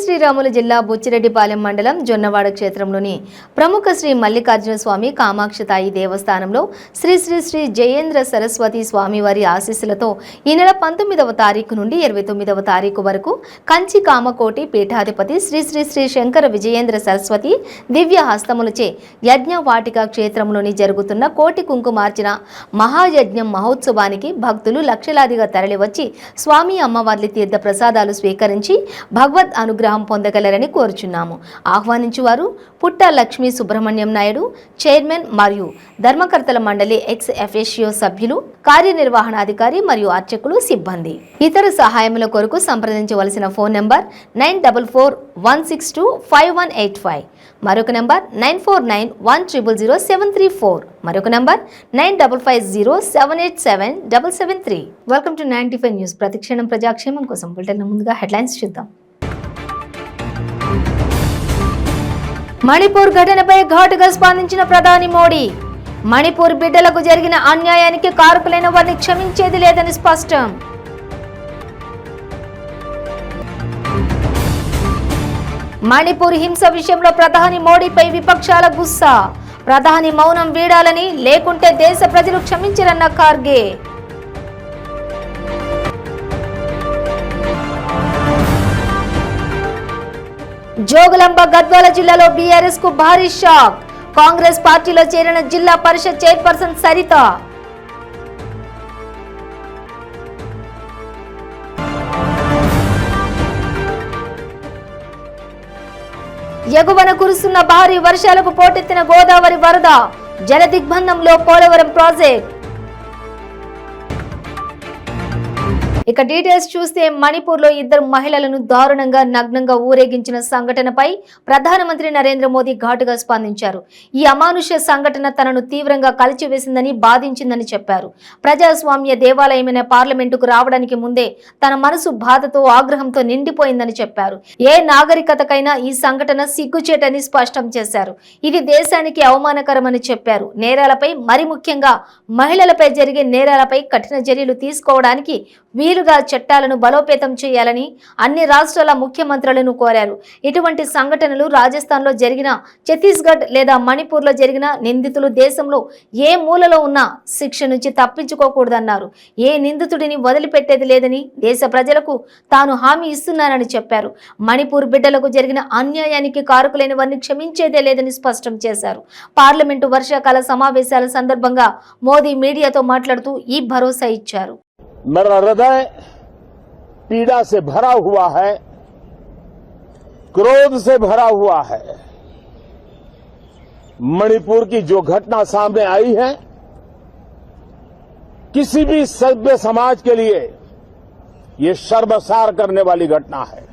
శ్రీరాములు జిల్లా బుచ్చిరెడ్డిపాలెం మండలం జొన్నవాడ క్షేత్రంలోని ప్రముఖ శ్రీ మల్లికార్జున స్వామి కామాక్షతాయి దేవస్థానంలో శ్రీ శ్రీ శ్రీ జయేంద్ర సరస్వతి స్వామివారి ఆశీస్సులతో ఈ నెల 19వ తారీఖు నుండి 29వ తారీఖు వరకు కంచి కామకోటి పీఠాధిపతి శ్రీ శ్రీ శ్రీ శంకర విజయేంద్ర సరస్వతి దివ్య హస్తములచే యజ్ఞవాటిక క్షేత్రంలోని జరుగుతున్న కోటి కుంకుమార్చన మహాయజ్ఞం మహోత్సవానికి భక్తులు లక్షలాదిగా తరలివచ్చి స్వామి అమ్మవార్ల తీర్థ ప్రసాదాలు స్వీకరించి భగవద్ అనుగ్రహం పొందగలరని కోరుచున్నాము. ఆహ్వానించువారు పుట్ట లక్ష్మీ సుబ్రహ్మణ్యం నాయుడు, చైర్మన్ మరియు ధర్మకర్తల మండలి ఎక్స్ ఎఫెషియో సభ్యులు, కార్యనిర్వహణాధికారి మరియు అర్చకులు, సిబ్బంది. ఇతర సహాయముల కొరకు సంప్రదించవలసిన ఫోన్ నంబర్ 9441625185, మరొక నంబర్ 9491000734, మరొక నంబర్ 9550787773. Welcome to 95 news. ప్రతిక్షణం ప్రజాక్షేమం కోసం బులెటిన్ ముందుగా హెడ్లైన్స్ చూద్దాం. మణిపూర్ ఘటనపై ఘాటుగా స్పందించిన ప్రధాని మోడీ. మణిపూర్ బిడ్డలకు జరిగిన అన్యాయానికి కారకులైన వారిని క్షమించేది లేదని స్పష్టం. మణిపూర్ హింస విషయంలో ప్రధాని మోడీపై విపక్షాల గుస్సా. ప్రధాని మౌనం వీడాలని, లేకుంటే దేశ ప్రజలు క్షమించరన్న ఖార్గే. జోగులాంబ గద్వాల జిల్లాలో బీఆర్ఎస్ కు భారీ షాక్. కాంగ్రెస్ పార్టీలో చేరిన జిల్లా పరిషత్ చైర్పర్సన్ సరిత. ఎగువన కురుస్తున్న భారీ వర్షాలకు పోటెత్తిన గోదావరి వరద. జల దిగ్బంధంలో పోలవరం ప్రాజెక్ట్. ఇక డీటెయిల్స్ చూస్తే మణిపూర్లో ఇద్దరు మహిళలను దారుణంగా నగ్నంగా ఊరేగించిన సంఘటనపై ప్రధానమంత్రి నరేంద్ర మోదీ ఘాటుగా స్పందించారు. ఈ అమానుష్య సంఘటన తనను తీవ్రంగా కలిచివేసిందని, బాధించిందని చెప్పారు. ప్రజాస్వామ్య దేవాలయమైన పార్లమెంటుకు రావడానికి ముందే తన మనసు బాధతో, ఆగ్రహంతో నిండిపోయిందని చెప్పారు. ఏ నాగరికతకైనా ఈ సంఘటన సిగ్గుచేటని స్పష్టం చేశారు. ఇది దేశానికి అవమానకరమని చెప్పారు. నేరాలపై, మరి ముఖ్యంగా మహిళలపై జరిగే నేరాలపై కఠిన చర్యలు తీసుకోవడానికి వీలుగా చట్టాలను బలోపేతం చేయాలని అన్ని రాష్ట్రాల ముఖ్యమంత్రులను కోరారు. ఇటువంటి సంఘటనలు రాజస్థాన్లో జరిగిన, ఛత్తీస్గఢ్ లేదా మణిపూర్లో జరిగిన నిందితులు దేశంలో ఏ మూలలో ఉన్నా శిక్ష నుంచి తప్పించుకోకూడదన్నారు. ఏ నిందితుడిని వదిలిపెట్టేది లేదని దేశ ప్రజలకు తాను హామీ ఇస్తున్నానని చెప్పారు. మణిపూర్ బిడ్డలకు జరిగిన అన్యాయానికి కారకులైన వారిని క్షమించేదే లేదని స్పష్టం చేశారు. పార్లమెంటు వర్షాకాల సమావేశాల సందర్భంగా మోదీ మీడియాతో మాట్లాడుతూ ఈ భరోసా ఇచ్చారు. मेरा हृदय पीड़ा से भरा हुआ है, क्रोध से भरा हुआ है. मणिपुर की जो घटना सामने आई है, किसी भी सभ्य समाज के लिए ये शर्मसार करने वाली घटना है.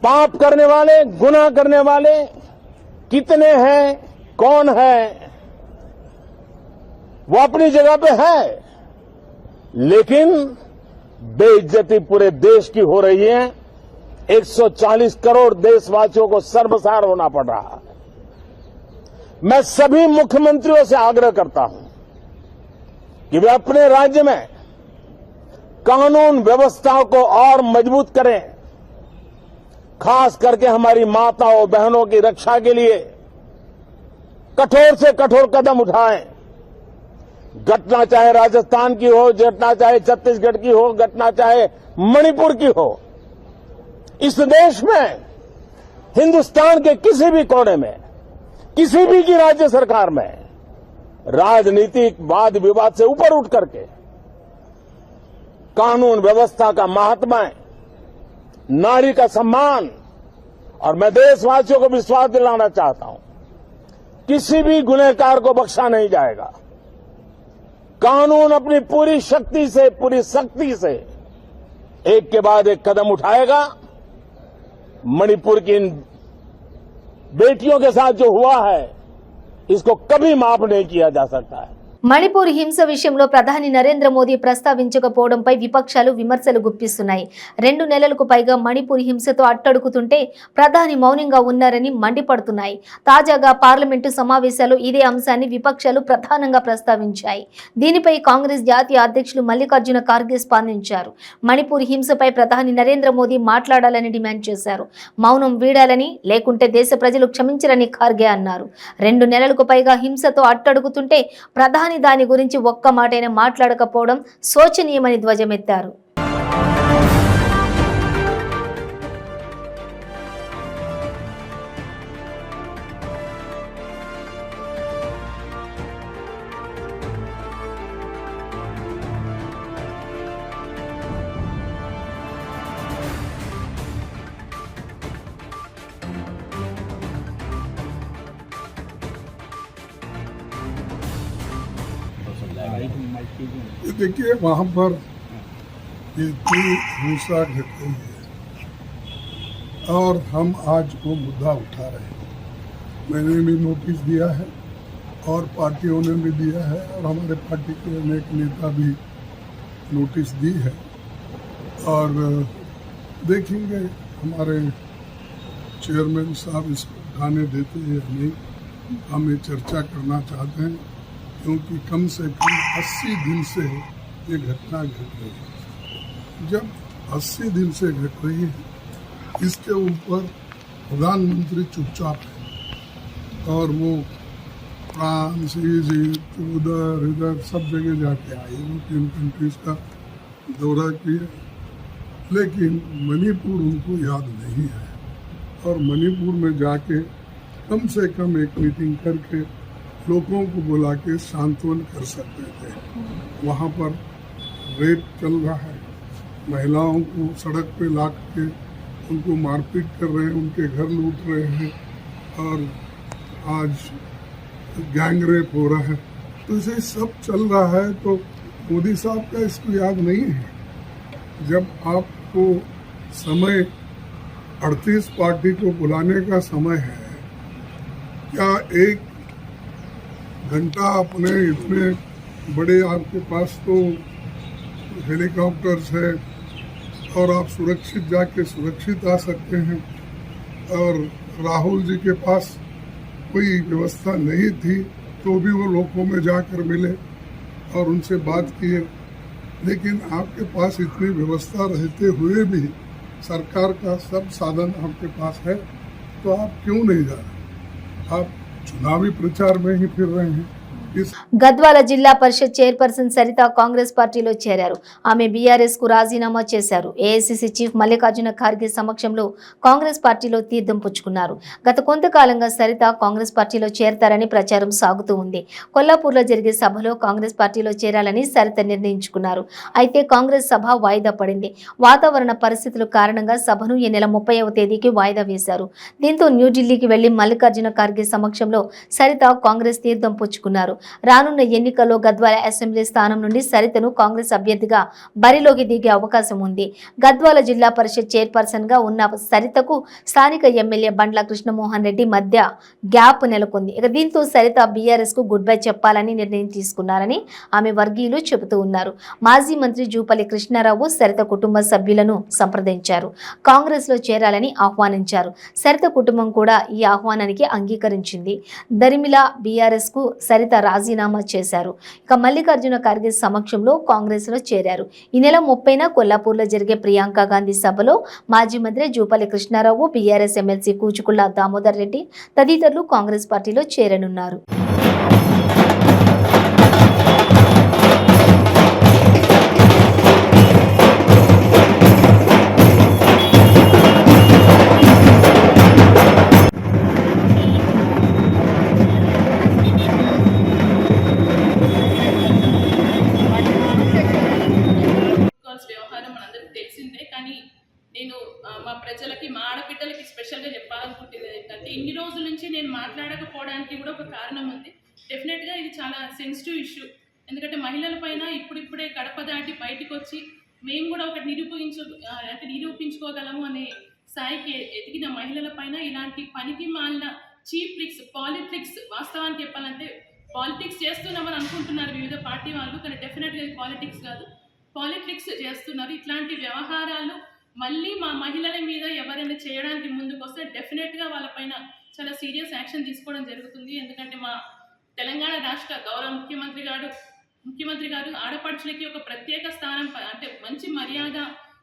पाप करने वाले, गुनाह करने वाले कितने हैं, कौन है, वो अपनी जगह पे है, लेकिन बेइज्जती पूरे देश की हो रही है. 140 करोड़ देशवासियों को शर्मसार होना पड़ रहा है. मैं सभी मुख्यमंत्रियों से आग्रह करता हूं कि वे अपने राज्य में कानून व्यवस्था को और मजबूत करें. खास करके हमारी माताओं बहनों की रक्षा के लिए कठोर से कठोर कदम उठाएं. घटना चाहे राजस्थान की हो, घटना चाहे छत्तीसगढ़ की हो, घटना चाहे मणिपुर की हो, इस देश में, हिंदुस्तान के किसी भी कोने में, किसी भी की राज्य सरकार में राजनीतिक वाद विवाद से ऊपर उठ करके कानून व्यवस्था का महात्मा, नारी का सम्मान, और मैं देशवासियों को विश्वास दिलाना चाहता हूं, किसी भी गुनहगार को बख्शा नहीं जाएगा. कानून अपनी पूरी शक्ति से, पूरी सख्ती से एक के बाद एक कदम उठाएगा. मणिपुर की इन बेटियों के साथ जो हुआ है, इसको कभी माफ नहीं किया जा सकता है. మణిపూర్ హింస విషయంలో ప్రధాని నరేంద్ర మోదీ ప్రస్తావించకపోవడంపై విపక్షాలు విమర్శలు గుప్పిస్తున్నాయి. 2 నెలలకు పైగా మణిపూర్ హింసతో అట్టడుగుతుంటే ప్రధాని మౌనంగా ఉన్నారని మండిపడుతున్నాయి. తాజాగా పార్లమెంటు సమావేశాల్లో ఇదే అంశాన్ని విపక్షాలు ప్రధానంగా ప్రస్తావించాయి. దీనిపై కాంగ్రెస్ జాతీయ అధ్యక్షులు మల్లికార్జున ఖార్గే స్పందించారు. మణిపూర్ హింసపై ప్రధాని నరేంద్ర మోదీ మాట్లాడాలని డిమాండ్ చేశారు. మౌనం వీడాలని, లేకుంటే దేశ ప్రజలు క్షమించరని ఖార్గే అన్నారు. 2 నెలలకు పైగా హింసతో అట్టడుగుతుంటే ప్రధాని దాని గురించి ఒక్క మాటైనా మాట్లాడకపోవడం శోచనీయమని ధ్వజమెత్తారు. ये देखिए वहाँ पर ये इतनी हिंसा घट रही है और हम आज वो मुद्दा उठा रहे हैं। मैंने भी नोटिस दिया है और पार्टियों ने भी दिया है और हमारे पार्टी के अनेक नेता भी नोटिस दी है और देखेंगे हमारे चेयरमैन साहब इसको उठाने देते हैं या नहीं। हम ये चर्चा करना चाहते हैं क्योंकि कम से कम 80 दिन से ये घटना घट रही है। जब 80 दिन से घट रही है इसके ऊपर प्रधानमंत्री चुपचाप है और वो फ्रांस, इजिप्ट, उधर इधर सब जगह जाके आए, यूरोपियन कंट्रीज का दौरा किया, लेकिन मणिपुर उनको याद नहीं है। और मणिपुर में जाके कम से कम एक मीटिंग करके लोगों को बुला के सांत्वन कर सकते थे। वहाँ पर रेप चल रहा है, महिलाओं को सड़क पे ला के उनको मारपीट कर रहे हैं, उनके घर लूट रहे हैं और आज गैंग रेप हो रहा है। तो इसे सब चल रहा है तो मोदी साहब का इसको याद नहीं है। जब आपको समय 38 पार्टी को बुलाने का समय है, क्या एक घंटा अपने इतने बड़े आपके पास तो हेलीकॉप्टर्स है और आप सुरक्षित जाके सुरक्षित आ सकते हैं। और राहुल जी के पास कोई व्यवस्था नहीं थी तो भी वो लोगों में जाकर मिले और उनसे बात किए, लेकिन आपके पास इतनी व्यवस्था रहते हुए भी सरकार का सब साधन आपके पास है तो आप क्यों नहीं जा रहे? आप चुनावी प्रचार में ही फिर रहे हैं। గద్వాల జిల్లా పరిషత్ చైర్పర్సన్ సరిత కాంగ్రెస్ పార్టీలో చేరారు. ఆమె బీఆర్ఎస్ కు రాజీనామా చేశారు. ఏఐసీసీ చీఫ్ మల్లికార్జున ఖార్గే సమక్షంలో కాంగ్రెస్ పార్టీలో తీర్థం పుచ్చుకున్నారు. గత కొంతకాలంగా సరిత కాంగ్రెస్ పార్టీలో చేరతారని ప్రచారం సాగుతూ ఉంది. కొల్లాపూర్లో జరిగే సభలో కాంగ్రెస్ పార్టీలో చేరాలని సరిత నిర్ణయించుకున్నారు. అయితే కాంగ్రెస్ సభ వాయిదా పడింది. వాతావరణ పరిస్థితుల కారణంగా సభను ఈ నెల 30వ తేదీకి వాయిదా వేశారు. దీంతో న్యూఢిల్లీకి వెళ్లి మల్లికార్జున ఖార్గే సమక్షంలో సరిత కాంగ్రెస్ తీర్థం పుచ్చుకున్నారు. రానున్న ఎన్నికల్లో గద్వాల అసెంబ్లీ స్థానం నుండి సరితను కాంగ్రెస్ అభ్యర్థిగా బరిలోకి దిగే అవకాశం ఉంది. గద్వాల జిల్లా పరిషత్ చైర్పర్సన్ గా ఉన్న సరితకు స్థానిక ఎమ్మెల్యే బండ్ల కృష్ణమోహన్ రెడ్డి మధ్య గ్యాప్ నెలకొంది. దీంతో సరిత బీఆర్ఎస్ కు గుడ్ బై చెప్పాలని నిర్ణయం తీసుకున్నారని ఆమె వర్గీయులు చెబుతూ ఉన్నారు. మాజీ మంత్రి జూపల్లి కృష్ణారావు సరిత కుటుంబ సభ్యులను సంప్రదించారు. కాంగ్రెస్ లో చేరాలని ఆహ్వానించారు. సరిత కుటుంబం కూడా ఈ ఆహ్వానానికి అంగీకరించింది. దరిమిల బీఆర్ఎస్ కు సరిత రాజీనామా చేశారు. ఇక మల్లికార్జున ఖార్గే సమక్షంలో కాంగ్రెస్ లో చేరారు. ఈ నెల 30న కొల్లాపూర్లో జరిగే ప్రియాంక గాంధీ సభలో మాజీ మంత్రి జూపల్లి కృష్ణారావు, బీఆర్ఎస్ ఎమ్మెల్సీ కూచుకుళ్ల దామోదర్ రెడ్డి తదితరులు కాంగ్రెస్ పార్టీలో చేరనున్నారు. నేను మా ప్రజలకి, మా ఆడబిడ్డలకి స్పెషల్గా చెప్పాలనుకుంటుంది ఏంటంటే, ఇన్ని రోజుల నుంచి నేను మాట్లాడకపోవడానికి కూడా ఒక కారణం ఉంది. డెఫినెట్గా ఇది చాలా సెన్సిటివ్ ఇష్యూ. ఎందుకంటే మహిళల పైన ఇప్పుడిప్పుడే గడప దాటి బయటకు వచ్చి మేము కూడా ఒకటి నిరూపించుకోగలము అనే స్థాయికి ఎదిగిన మహిళల పైన ఇలాంటి పనికి మాలిన చీప్ ట్రిక్స్, పాలిటిక్స్, వాస్తవానికి చెప్పాలంటే పాలిటిక్స్ చేస్తున్నామని అనుకుంటున్నారు వివిధ పార్టీ వాళ్ళు, కానీ డెఫినెట్గా ఇది పాలిటిక్స్ కాదు, పాలిటిక్స్ చేస్తున్నారు. ఇట్లాంటి వ్యవహారాలు మళ్ళీ మా మహిళల మీద ఎవరైనా చేయడానికి ముందుకు వస్తే డెఫినెట్గా వాళ్ళపైన చాలా సీరియస్ యాక్షన్ తీసుకోవడం జరుగుతుంది. ఎందుకంటే మా తెలంగాణ రాష్ట్ర గౌరవ ముఖ్యమంత్రి గారు ఆడపడుచులకి ఒక ప్రత్యేక స్థానం, అంటే మంచి మర్యాద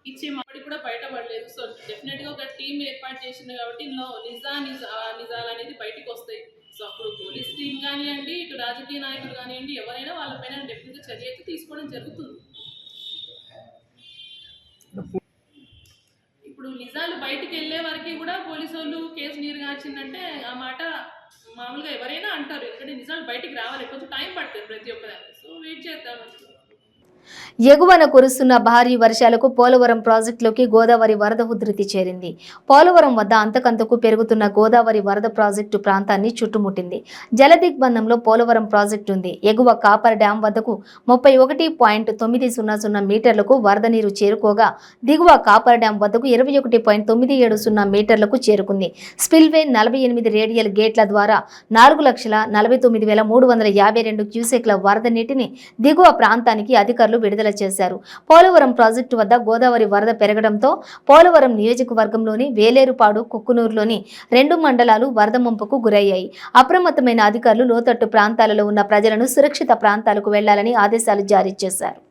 ఇచ్చే మాపడి కూడా బయటపడలేదు. సో డెఫినెట్గా ఒక టీం ఏర్పాటు చేసింది కాబట్టి ఇందులో నిజాలు అనేది బయటకు వస్తాయి. సో అప్పుడు పోలీస్ టీం కానివ్వండి, ఇటు రాజకీయ నాయకులు కానివ్వండి, ఎవరైనా వాళ్ళపైన డెఫినెట్గా చర్య అయితే తీసుకోవడం జరుగుతుంది. ఇప్పుడు నిజాలు బయటికి వెళ్ళే వరకు కూడా పోలీసు వాళ్ళు కేసు నీరుగార్చిందంటే ఆ మాట మామూలుగా ఎవరైనా అంటారు, ఎందుకంటే నిజాలు బయటికి రావాలి, కొంచెం టైం పడుతుంది ప్రతి ఒక్కదానికి. సో వెయిట్ చేద్దాం. ఎగువన కురుస్తున్న భారీ వర్షాలకు పోలవరం ప్రాజెక్టులోకి గోదావరి వరద ఉధృతి చేరింది. పోలవరం వద్ద అంతకంతకు పెరుగుతున్న గోదావరి వరద ప్రాజెక్టు ప్రాంతాన్ని చుట్టుముట్టింది. జలదిగ్బంధంలో పోలవరం ప్రాజెక్టు ఉంది. ఎగువ కాపర్ డ్యాం వద్దకు 31.900 మీటర్లకు వరద నీరు చేరుకోగా దిగువ కాపర్ డ్యాం వద్దకు 21.970 మీటర్లకు చేరుకుంది. స్పిల్వే 48 రేడియల్ గేట్ల ద్వారా 4,49,352 క్యూసెక్ల వరద నీటిని దిగువ ప్రాంతానికి అధికారులు విడుదల చేశారు. పోలవరం ప్రాజెక్టు వద్ద గోదావరి వరద పెరగడంతో పోలవరం నియోజకవర్గంలోని వేలేరుపాడు, కుక్కునూరులోని 2 మండలాలు వరద ముంపుకు గురయ్యాయి. అప్రమత్తమైన అధికారులు లోతట్టు ప్రాంతాలలో ఉన్న ప్రజలను సురక్షిత ప్రాంతాలకు వెళ్లాలని ఆదేశాలు జారీ చేశారు.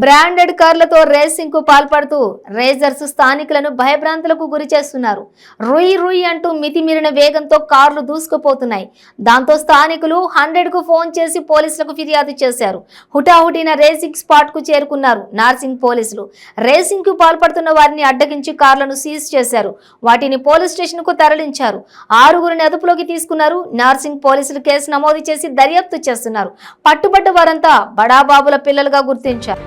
బ్రాండెడ్ కార్లతో రేసింగ్ కు పాల్పడుతూ రేజర్స్ స్థానికులను భయభ్రాంతులకు గురి చేస్తున్నారు. రుయ్ అంటూ మితిమీరిన వేగంతో కార్లు దూసుకుపోతున్నాయి. దాంతో స్థానికులు 100కు ఫోన్ చేసి పోలీసులకు ఫిర్యాదు చేశారు. హుటాహుటిన రేసింగ్ స్పాట్ కు చేరుకున్నారు నార్సింగ్ పోలీసులు. రేసింగ్ కు పాల్పడుతున్న వారిని అడ్డగించి కార్లను సీజ్ చేశారు. వాటిని పోలీస్ స్టేషన్ కు తరలించారు. 6గురిని అదుపులోకి తీసుకున్నారు. నార్సింగ్ పోలీసులు కేసు నమోదు చేసి దర్యాప్తు చేస్తున్నారు. పట్టుబడ్డ వారంతా బడాబాబుల పిల్లలుగా గుర్తించారు.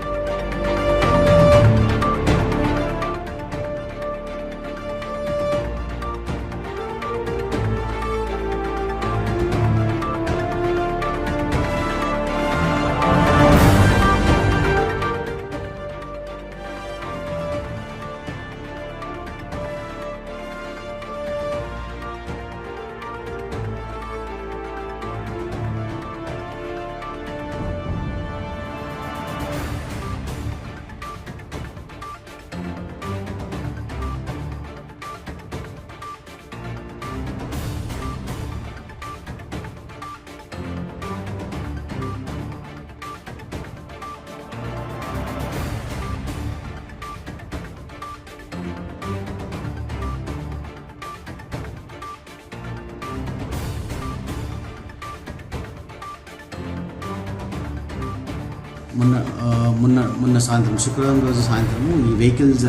మొన్న సాయంత్రం శుక్రవారం రోజు సాయంత్రము ఈ వెహికల్స్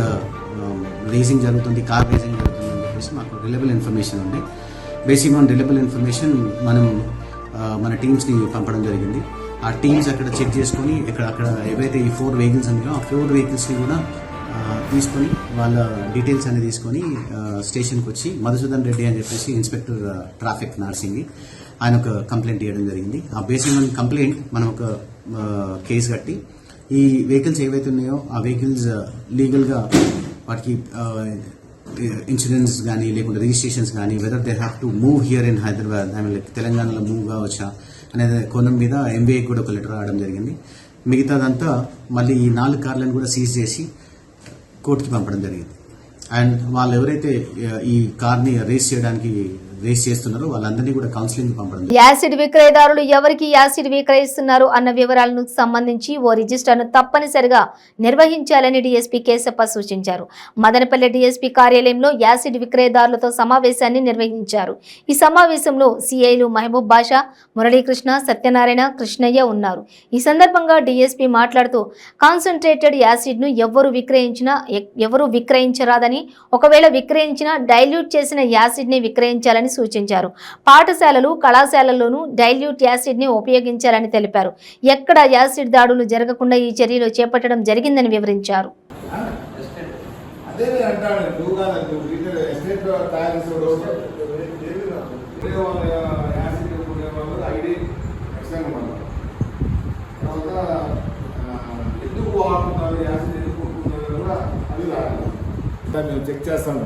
రేసింగ్ జరుగుతుంది, కార్ రేసింగ్ జరుగుతుంది అని చెప్పేసి మాకు రిలయబుల్ ఇన్ఫర్మేషన్ ఉంది. బేసిక్గా రిలయబుల్ ఇన్ఫర్మేషన్ మనం మన టీమ్స్ని పంపడం జరిగింది. ఆ టీమ్స్ అక్కడ చెక్ చేసుకొని అక్కడ ఏవైతే ఈ 4 వెహికల్స్ ఉన్నాయో ఆ 4 వెహికల్స్ని కూడా తీసుకొని వాళ్ళ డీటెయిల్స్ అన్ని తీసుకొని స్టేషన్కి వచ్చి మధుసూదన్ రెడ్డి అని చెప్పేసి ఇన్స్పెక్టర్ ట్రాఫిక్ నర్సింగ్ ఆయన ఒక కంప్లైంట్ ఇవ్వడం జరిగింది. ఆ బేసిక్ ఆన్ కంప్లైంట్ మనం ఒక కేసు కట్టి ఈ వెహికల్స్ ఏవైతే ఉన్నాయో ఆ వెహికల్స్ లీగల్గా వాటికి ఇన్సూరెన్స్ కానీ లేకుంటే రిజిస్ట్రేషన్స్ కానీ whether they have to move here in Hyderabad I mean like తెలంగాణలో మూవ్ కావచ్చా అనేది కోణం మీద ఎంబీఏ కూడా ఒక లెటర్ రావడం జరిగింది. మిగతాదంతా మళ్ళీ ఈ 4 కార్లను కూడా సీజ్ చేసి కోర్టుకి పంపడం జరిగింది. అండ్ వాళ్ళు ఎవరైతే ఈ కార్ని రేస్ చేస్తున్నారో వాళ్ళందరినీ కూడా కౌన్సిలింగ్ పంపడం జరిగింది. యాసిడ్ విక్రయదారులు ఎవరికి యాసిడ్ విక్రయిస్తున్నారు అన్న వివరాలను సంబంధించి ఓ రిజిస్టర్ను తప్పనిసరిగా నిర్వహించాలని డీఎస్పీ కేశప్ప సూచించారు. మదనపల్లి డీఎస్పీ కార్యాలయంలో యాసిడ్ విక్రయదారులతో సమావేశాన్ని నిర్వహించారు. ఈ సమావేశంలో సిఐలు మహబూబ్ బాషా, మురళీకృష్ణ, సత్యనారాయణ, కృష్ణయ్య ఉన్నారు. ఈ సందర్భంగా డీఎస్పీ మాట్లాడుతూ కాన్సన్ట్రేటెడ్ యాసిడ్ ను ఎవరు విక్రయించరాదని, ఒకవేళ విక్రయించినా డైల్యూట్ చేసిన యాసిడ్ ని విక్రయించాలని సూచించారు. పాఠశాలలు, కళాశాలల్లోనూ డైల్యూట్ యాసిడ్ ని ఉపయోగించాలని తెలిపారు. ఎక్కడ యాసిడ్ దాడులు జరగకుండా ఈ చర్యలు చేపట్టడం జరిగిందని వివరించారు. మేము చెక్ చేస్తాము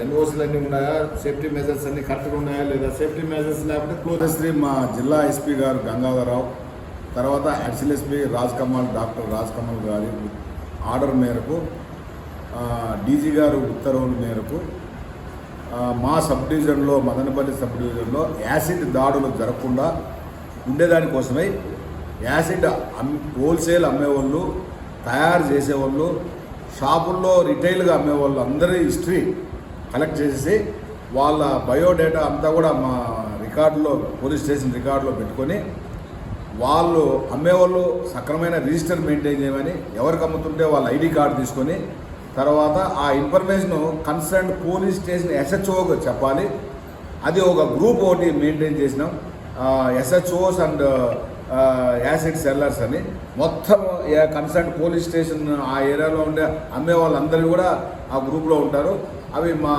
ఎన్ఓసీలు అన్నీ ఉన్నాయా, సేఫ్టీ మెజర్స్ అన్నీ కరెక్ట్గా ఉన్నాయా లేదా, సేఫ్టీ మెజర్స్ లేకపోతే క్లోజ్. మా జిల్లా ఎస్పీ గారు గంగాధరరావు, తర్వాత additional SP doctor Raj Kamal గారి ఆర్డర్ మేరకు, డీజీ గారు ఉత్తర్వుల మేరకు మా సబ్ డివిజన్లో, మదనపల్లి సబ్ డివిజన్లో యాసిడ్ దాడులు జరగకుండా ఉండేదానికోసమై యాసిడ్ హోల్సేల్ అమ్మేవాళ్ళు, తయారు చేసేవాళ్ళు, షాపుల్లో రిటైల్గా అమ్మేవాళ్ళు అందరి హిస్టరీ కలెక్ట్ చేసి వాళ్ళ బయోడేటా అంతా కూడా మా రికార్డులో, పోలీస్ స్టేషన్ రికార్డులో పెట్టుకొని వాళ్ళు అమ్మేవాళ్ళు సక్రమైన రిజిస్టర్ మెయింటైన్ చేయమని, ఎవరికి అమ్ముతుంటే వాళ్ళ ఐడి కార్డు తీసుకొని తర్వాత ఆ ఇన్ఫర్మేషన్ కన్సర్న్ పోలీస్ స్టేషన్ ఎస్హెచ్ఓకి చెప్పాలి. అది ఒక గ్రూప్ ఒకటి మెయింటైన్ చేసినాం, ఎస్హెచ్ఓస్ అండ్ యాసిడ్ సెల్లర్స్ అని. మొత్తం కన్సర్న్ పోలీస్ స్టేషన్ ఆ ఏరియాలో ఉండే అమ్మే వాళ్ళందరూ కూడా ఆ గ్రూప్లో ఉంటారు. అవి మా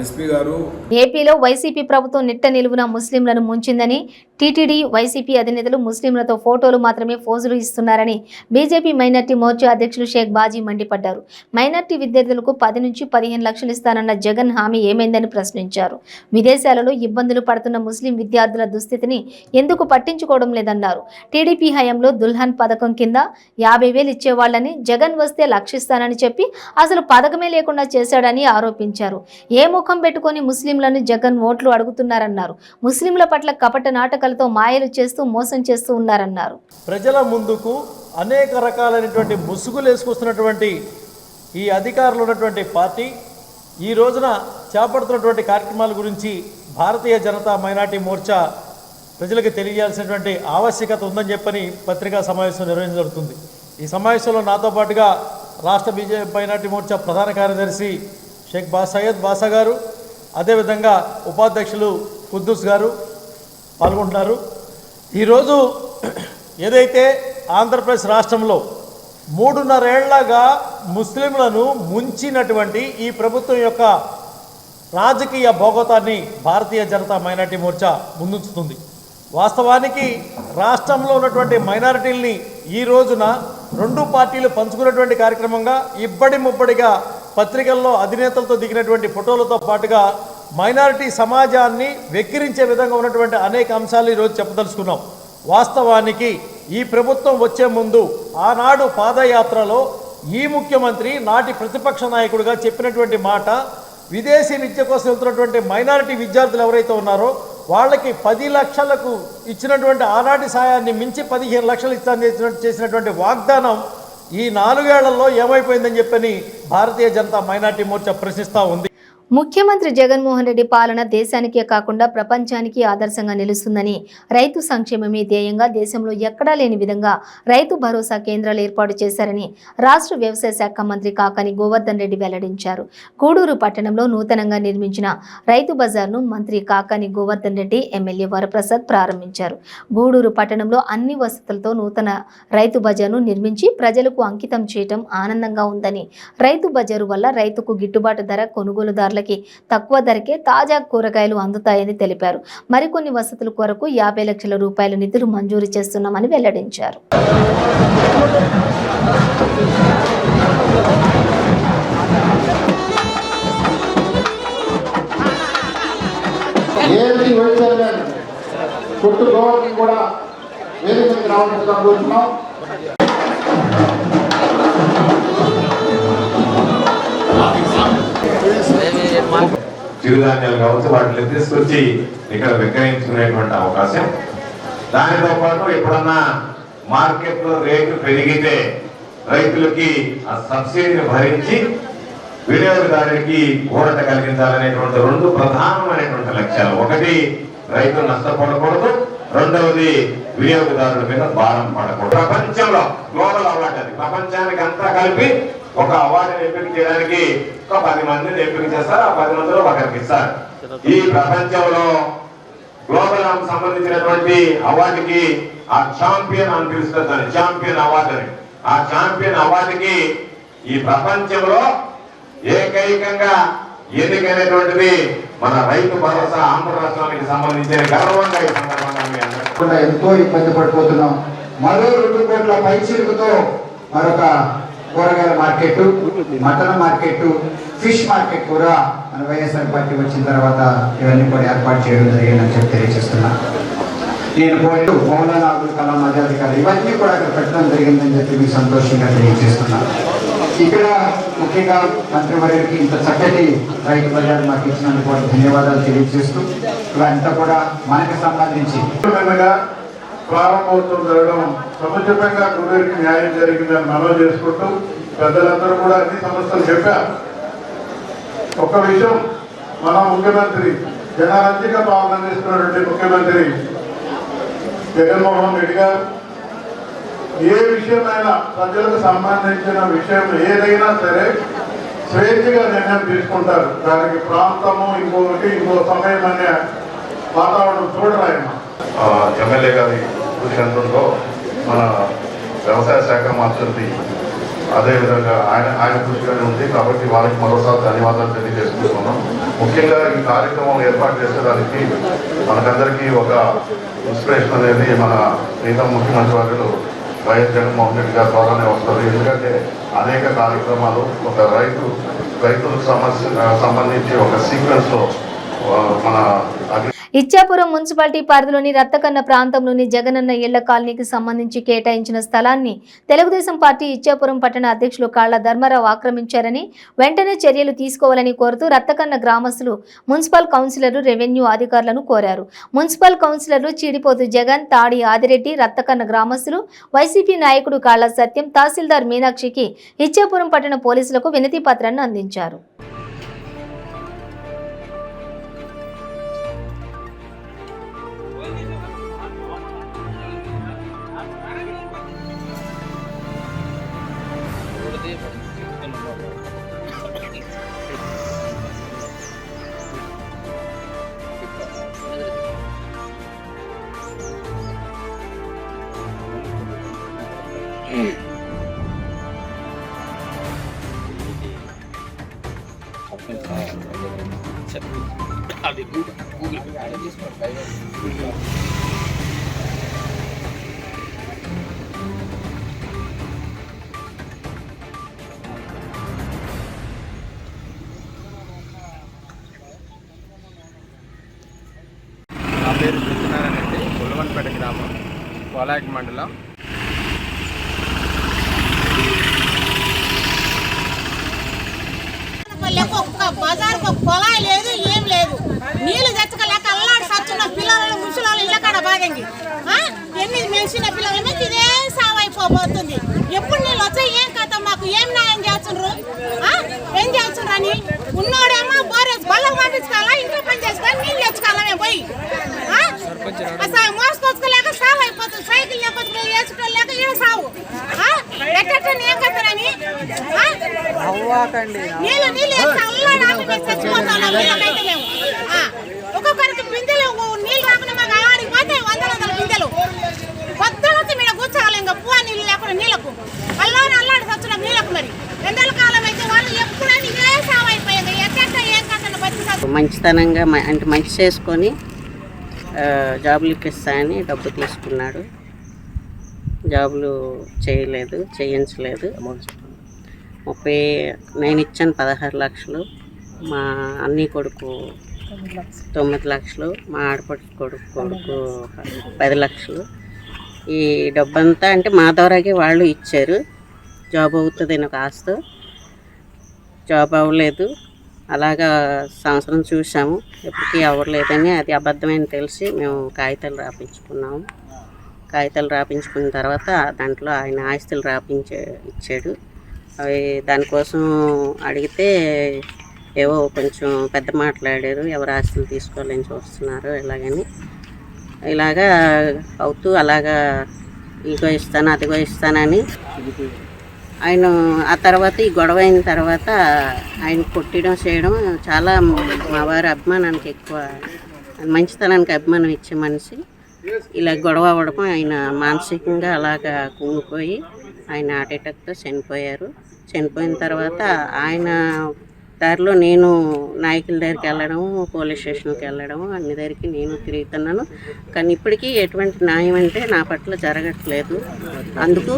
ఎస్పీ గారు. ఏపీలో వైసీపీ ప్రభుత్వం నిట్ట నిలువున ముస్లింలను ముంచిందని, టీటీడీ వైసీపీ అధినేతలు ముస్లింలతో ఫోటోలు మాత్రమే ఫోజులు ఇస్తున్నారని బీజేపీ మైనార్టీ మోర్చా అధ్యక్షులు షేక్ బాజీ మండిపడ్డారు. మైనార్టీ విద్యార్థులకు 10 నుంచి 15 లక్షలు ఇస్తానన్న జగన్ హామీ ఏమైందని ప్రశ్నించారు. విదేశాలలో ఇబ్బందులు పడుతున్న ముస్లిం విద్యార్థుల దుస్థితిని ఎందుకు పట్టించుకోవడం లేదన్నారు. టీడీపీ హయాంలో దుల్హన్ పథకం కింద 50,000 ఇచ్చేవాళ్లని, జగన్ వస్తే లక్షిస్తానని చెప్పి అసలు పథకమే లేకుండా చేశాడని ఆరోపించారు. ఏ ముఖం పెట్టుకొని ముస్లింలను జగన్ ఓట్లు అడుగుతున్నారన్నారు. ముస్లింల పట్ల కపట నాటకాలతో మాయలు చేస్తూ మోసం చేస్తూ ఉన్నారన్నారు. ప్రజల ముందుకు అనేక రకాలైనటువంటి ముసుగులు వేసుకొస్తున్నటువంటి ఈ అధికారులు ఉన్నటువంటి పార్టీ ఈ రోజున చేపడుతున్నటువంటి కార్యక్రమాల గురించి భారతీయ జనతా మైనార్టీ మోర్చా ప్రజలకు తెలియజేయాల్సినటువంటి ఆవశ్యకత ఉందని చెప్పని పత్రికా సమావేశం నిర్వహించడం జరుగుతుంది. ఈ సమావేశంలో నాతో పాటుగా రాష్ట్ర బీజేపీ మైనార్టీ మోర్చా ప్రధాన కార్యదర్శి షేక్ సయ్యద్ బాసా గారు, అదేవిధంగా ఉపాధ్యక్షులు కుద్దూస్ గారు పాల్గొంటున్నారు. ఈరోజు ఏదైతే ఆంధ్రప్రదేశ్ రాష్ట్రంలో 3.5 ఏళ్లగా ముస్లింలను ముంచినటువంటి ఈ ప్రభుత్వం యొక్క రాజకీయ భోగతాన్ని భారతీయ జనతా మైనార్టీ మోర్చా ముందుంచుతుంది. వాస్తవానికి రాష్ట్రంలో ఉన్నటువంటి మైనారిటీల్ని ఈ రోజున 2 పార్టీలు పంచుకున్నటువంటి కార్యక్రమంగా ఇబ్బడి ముబ్బడిగా పత్రికల్లో అధినేతలతో దిగినటువంటి ఫోటోలతో పాటుగా మైనారిటీ సమాజాన్ని వెక్కిరించే విధంగా ఉన్నటువంటి అనేక అంశాలు ఈరోజు చెప్పదలుచుకున్నాం. వాస్తవానికి ఈ ప్రభుత్వం వచ్చే ముందు ఆనాడు పాదయాత్రలో ఈ ముఖ్యమంత్రి నాటి ప్రతిపక్ష నాయకుడిగా చెప్పినటువంటి మాట, విదేశీ విద్య కోసం వెళ్తున్నటువంటి మైనారిటీ విద్యార్థులు ఎవరైతే ఉన్నారో వాళ్ళకి 10 లక్షలకు ఇచ్చినటువంటి ఆనాటి సాయాన్ని మించి 15 లక్షలు ఇస్తానని చేసినటువంటి వాగ్దానం ఈ 4 ఏళ్లలో ఏమైపోయిందని చెప్పని భారతీయ జనతా మైనార్టీ మోర్చా ప్రశ్నిస్తూ ఉంది. ముఖ్యమంత్రి జగన్మోహన్ రెడ్డి పాలన దేశానికే కాకుండా ప్రపంచానికి ఆదర్శంగా నిలుస్తుందని, రైతు సంక్షేమమే ధ్యేయంగా దేశంలో ఎక్కడా లేని విధంగా రైతు భరోసా కేంద్రాలు ఏర్పాటు చేశారని రాష్ట్ర వ్యవసాయ శాఖ మంత్రి కాకాని గోవర్ధన్ రెడ్డి వెల్లడించారు. గూడూరు పట్టణంలో నూతనంగా నిర్మించిన రైతు బజార్ను మంత్రి కాకాని గోవర్ధన్ రెడ్డి ఎమ్మెల్యే వరప్రసాద్ ప్రారంభించారు. గూడూరు పట్టణంలో అన్ని వసతులతో నూతన రైతు బజార్ను నిర్మించి ప్రజలకు అంకితం చేయడం ఆనందంగా ఉందని, రైతు బజారు వల్ల రైతుకు గిట్టుబాటు ధర, కొనుగోలుదారులకి తక్కువ ధరకే తాజా కూరగాయలు అందుతాయని తెలిపారు. మరికొన్ని వసతుల కొరకు 50 లక్షల రూపాయల నిధులు మంజూరు చేస్తున్నామని వెల్లడించారు. కూడా వేదికకి రావాల్సిందిగా కోరుతున్నాం. చిరుధాన్యాలు కావచ్చు, వాటిని తీసుకొచ్చి ఇక్కడ విక్రయించుకునేటువంటి అవకాశం. దానితో పాటు ఎప్పుడన్నా మార్కెట్ లో రేటు పెరిగితే రైతులకి ఆ సబ్సిడీని భరించి వినియోగదారుడికి ఊరట కలిగించాలనేటువంటి 2 ప్రధానమైనటువంటి లక్ష్యాలు. ఒకటి, రైతు నష్టపోకూడదు, రెండవది వినియోగదారుల మీద భారం పడకూడదు. ప్రపంచంలో గ్లోబల్ అవార్డు, అది ప్రపంచానికి అంతా కలిపి ఒక అవార్డుని ఎంపిక చేయడానికి ఒక 10 మందిని ఎంపిక చేస్తారు. ఆ 10 మందిలో ఒకరికి ఇస్తారు. ఈ ప్రపంచంలో గ్లోబల్ సంబంధించినటువంటి అవార్డుకి ఆ ఛాంపియన్ అని పిలుస్తారు, దాన్ని ఛాంపియన్ అవార్డు అని. ఆ ఛాంపియన్ అవార్డుకి ఈ ప్రపంచంలో ఏకైకంగా ఎన్నికైనటువంటిది మన రైతు భరోసా ఆంధ్ర రాష్ట్రానికి సంబంధించిన గర్వంగా ఈ సందర్భంగా ఎంతో ఇబ్బంది పడిపోతున్నాం. మరో 2 కోట్ల పైచిలుకుతో మరొక కూరగాయల market, mutton market, fish market కూడా మన వైఎస్ఆర్ పార్టీ వచ్చిన తర్వాత ఇవన్నీ కూడా ఏర్పాటు చేయడం జరిగిందని చెప్పి తెలియజేస్తున్నా. నేను పోయి మౌలానా అబ్దుల్ కలాం ఆజాద్ గారు ఇవన్నీ కూడా అక్కడ పెట్టడం జరిగిందని చెప్పి మీకు సంతోషంగా తెలియజేస్తున్నాను. ఇక్కడ ముఖ్యంగా మంత్రివర్యుడికి ఇంత చక్కటి రైతు బజార్ మాకు ఇచ్చినందుకు కూడా ధన్యవాదాలు తెలియజేస్తూ, ఇవంతా కూడా మనకి సంబంధించి ప్రారంభోత్సవం జరగడం సముచితంగా గురువుకి న్యాయం జరిగిందని మనవి చేసుకుంటూ పెద్దలందరూ కూడా అన్ని సమస్యలు చెప్పారు. ఒక విషయం, మన ముఖ్యమంత్రి జనరంజక పాలన అందిస్తున్నటువంటి ముఖ్యమంత్రి జగన్మోహన్ రెడ్డి గారు ఏ విషయమైనా ప్రజలకు సంబంధించిన విషయం ఏదైనా సరే స్వేచ్ఛగా నిర్ణయం తీసుకుంటారు. దానికి ప్రాంతము ఇంకో సమయం అనే వాతావరణం చూడరాయన. ఎమ్మెల్యే గారి కృషి మన వ్యవసాయ శాఖ మంత్రి అదేవిధంగా ఆయన కృషిగానే ఉంది. కాబట్టి వారికి మరోసారి ధన్యవాదాలు తెలియజేసుకుంటున్నాం. ముఖ్యంగా ఈ కార్యక్రమం ఏర్పాటు చేసేదానికి మనకందరికీ ఒక ఇన్స్పిరేషన్ అనేది మన ప్రీతం ముఖ్యమంత్రి వర్యులు వైఎస్ జగన్మోహన్ రెడ్డి గారి ద్వారానే వస్తుంది. ఎందుకంటే అనేక కార్యక్రమాలు ఒక రైతులకు సంబంధించి ఒక సీక్వెన్స్లో మన ఇచ్చాపురం మున్సిపాలిటీ పరిధిలోని రత్తకన్న ప్రాంతంలోని జగనన్న ఇళ్ల కాలనీకి సంబంధించి కేటాయించిన స్థలాన్ని తెలుగుదేశం పార్టీ ఇచ్చాపురం పట్టణ అధ్యక్షులు కాళ్ల ధర్మారావు ఆక్రమించారని, వెంటనే చర్యలు తీసుకోవాలని కోరుతూ రత్తకన్న గ్రామస్తులు మున్సిపల్ కౌన్సిలర్లు, రెవెన్యూ అధికారులను కోరారు. మున్సిపల్ కౌన్సిలర్లు చీడిపోతు జగన్, తాడి ఆదిరెడ్డి, రత్తకన్న గ్రామస్తులు, వైసీపీ నాయకుడు కాళ్ల సత్యం, తహసీల్దార్ మీనాక్షికి ఇచ్చాపురం పట్టణ పోలీసులకు వినతి పత్రాన్ని అందించారు. నా పేరు సత్యనారాయణ అండి, కొల్లవన్పేట గ్రామం, కోలాకి మండలం. ఒక్క బజార్కి ఒక పొలాయి లేదు, ఏం లేదు. నీళ్లు తెచ్చుకోలేక అల్లాడు సచ్చున్న పిల్లలను ముసలాళ్ళు ఇళ్ళ కాడ బాగంగి ఎన్ని మెలిసిన పిల్లల మీద ఇదే సావైపోతుంది. ఎప్పుడు నీళ్ళు వచ్చాయి ఏం కథ, మాకు ఏం న్యాయం చేస్తున్నారు, ఏం చేస్తున్నారు అని ఉన్నోడేమో బోరేజ్ పిల్లలు వేసేటోళ్ళు లేక ఈడ సావు ఎట్ట ఏం కథనని నీళ్ళు వేస్తే అల్లాడు ఆపి చచ్చిపోతాం నీళ్ళకైతే మేము ఒక్కొక్కరికి బిందెలు నీళ్ళు రాకుండా మాకు ఆడికి పోతాయి వందల బిందెలు పొద్దునొచ్చి మీద కూర్చోవాలి ఇంకా పువ్వు నీళ్ళు లేకుండా నీళ్ళకు అల్లాడు చచ్చున్నాం నీళ్ళకు మరి ఎండల కాలం అయితే వాళ్ళు ఎప్పుడైనా ఇదే సావు అయిపోయింది ఎట్ట ఏం కథను బతికి మంచితనంగా అంటే మంచి చేసుకొని జాబులకి ఇస్తాయని డబ్బు తీసుకున్నాడు. జాబులు చేయలేదు, చేయించలేదు. 30 నేను ఇచ్చాను 16 లక్షలు, మా అన్నీ కొడుకు 9 లక్షలు, మా ఆడపడి కొడుకు 10 లక్షలు. ఈ డబ్బంతా అంటే మా ద్వారాగే వాళ్ళు ఇచ్చారు. జాబ్ అవుతుంది అని ఒక ఆశతో జాబ్ అవ్వలేదు. అలాగా సంవత్సరం చూసాము, ఎప్పటికీ అవ్వలేదని అది అబద్ధమని తెలిసి మేము కాగితాలు రాపించుకున్నాము. కాగితాలు రాపించుకున్న తర్వాత దాంట్లో ఆయన ఆస్తులు ఇచ్చాడు. అవి దానికోసం అడిగితే ఏవో కొంచెం పెద్ద మాట్లాడారు, ఎవరు ఆస్తులు తీసుకోవాలని చూస్తున్నారు ఇలాగా అవుతూ అలాగా ఇగో ఇస్తాను అదిగో ఇస్తానని ఆయన ఆ తర్వాత ఈ గొడవ అయిన తర్వాత ఆయన కొట్టడం చేయడం చాలా మా వారి అభిమానానికి ఎక్కువ, మంచితనానికి అభిమానం ఇచ్చే మనిషి. ఇలా గొడవ అవ్వడం ఆయన మానసికంగా అలాగా కుంగిపోయి ఆయన హార్ట్ అటాక్తో చనిపోయారు. చనిపోయిన తర్వాత ఆయన దారిలో నేను నాయకుల దగ్గరికి వెళ్ళడం, పోలీస్ స్టేషన్కి వెళ్ళడం, అన్ని దగ్గరికి నేను తిరుగుతున్నాను. కానీ ఇప్పటికీ ఎటువంటి న్యాయం అంటే నా పట్ల జరగట్లేదు. అందుకు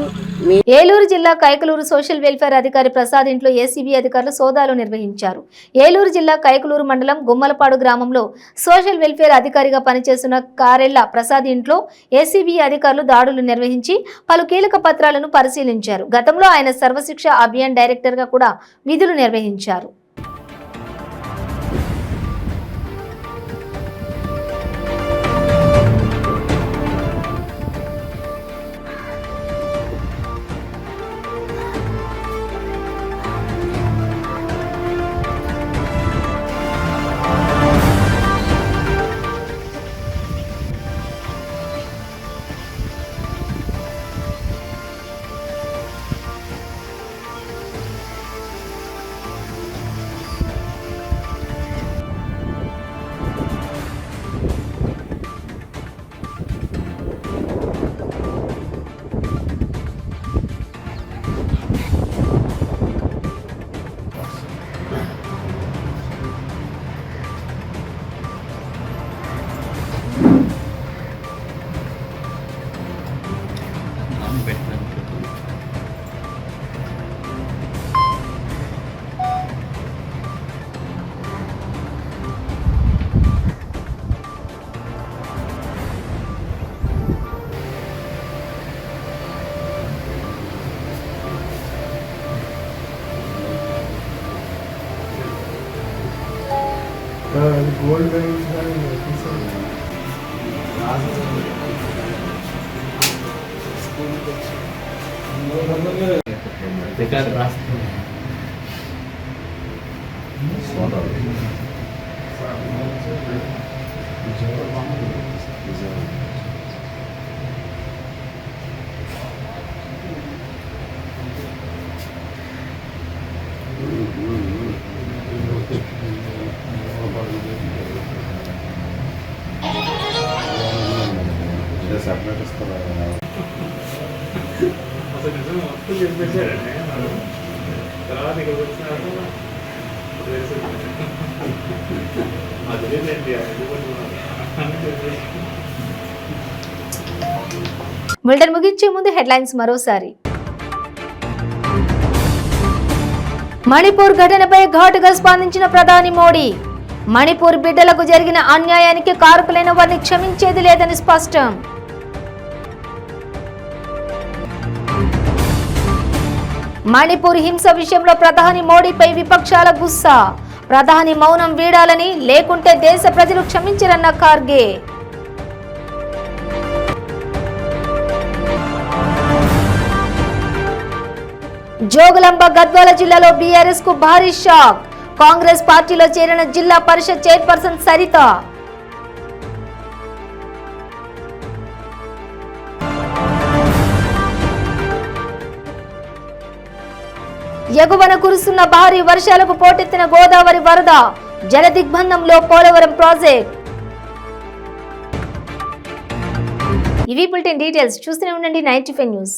ఏలూరు జిల్లా కైకలూరు సోషల్ వెల్ఫేర్ అధికారి ప్రసాద్ ఇంట్లో ఏసీబీ అధికారులు సోదాలు నిర్వహించారు. ఏలూరు జిల్లా కైకలూరు మండలం గుమ్మలపాడు గ్రామంలో సోషల్ వెల్ఫేర్ అధికారిగా పనిచేస్తున్న కారెళ్ల ప్రసాద్ ఇంట్లో ఏసీబీ అధికారులు దాడులు నిర్వహించి పలు కీలక పత్రాలను పరిశీలించారు. గతంలో ఆయన సర్వశిక్ష అభియాన్ డైరెక్టర్ గా కూడా విధులు నిర్వహించారు. गोल्ड బులెటిన్ ముగించే ముందు హెడ్లైన్స్ మరోసారి. మణిపూర్ ఘటనపై ఘాటుగా స్పందించిన ప్రధాని మోడీ. మణిపూర్ బిడ్డలకు జరిగిన అన్యాయానికి కారకులైన వారిని క్షమించేది లేదని స్పష్టం. మణిపూర్ హింస విషయంలో ప్రధాని మోడీపై విపక్షాల గుస్సా. ప్రధాని మౌనం వీడాలని, లేకుంటే దేశ ప్రజలు క్షమించరన్న ఖార్గే. జోగులాంబ గద్వాల జిల్లాలో బీఆర్ఎస్ కు భారీ షాక్. కాంగ్రెస్ పార్టీలో చేరిన జిల్లా పరిషత్ చైర్పర్సన్ సరిత. ఎగువన కురుస్తున్న భారీ వర్షాలకు పోటెత్తిన గోదావరి వరద, జల దిగ్బంధంలో పోలవరం ప్రాజెక్ట్. ఇవి బులెటిన్ డీటెయిల్స్. చూస్తూనే ఉండండి 95 న్యూస్.